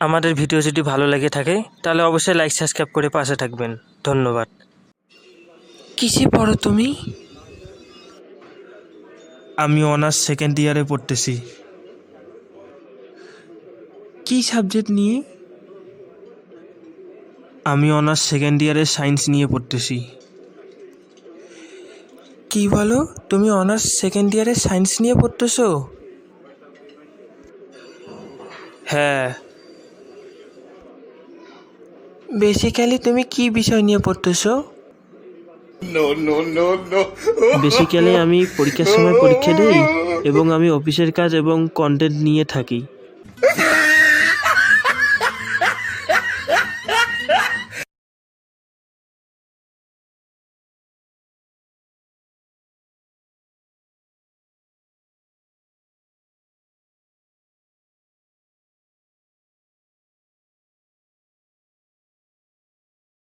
আমাদের ভিডিও যদি ভালো লেগে থাকে তাহলে অবশ্যই লাইক সাবস্ক্রাইব করে পাশে থাকবেন। ধন্যবাদ। কিসে পড়ো তুমি? আমি অনার্স সেকেন্ড ইয়ারে পড়তেছি। কি সাবজেক্ট নিয়ে? আমি অনার্স সেকেন্ড ইয়ারে সায়েন্স নিয়ে পড়তেছি। কি বলো, তুমি অনার্স সেকেন্ড ইয়ারে সায়েন্স নিয়ে পড়তেছো? হ্যাঁ, বেসিক্যালি তুমি কি বিষয় নিয়ে পড়তেছো? বেসিক্যালি আমি পরীক্ষার সময় পরীক্ষা দিই এবং আমি অফিসের কাজ এবং কন্টেন্ট নিয়ে থাকি।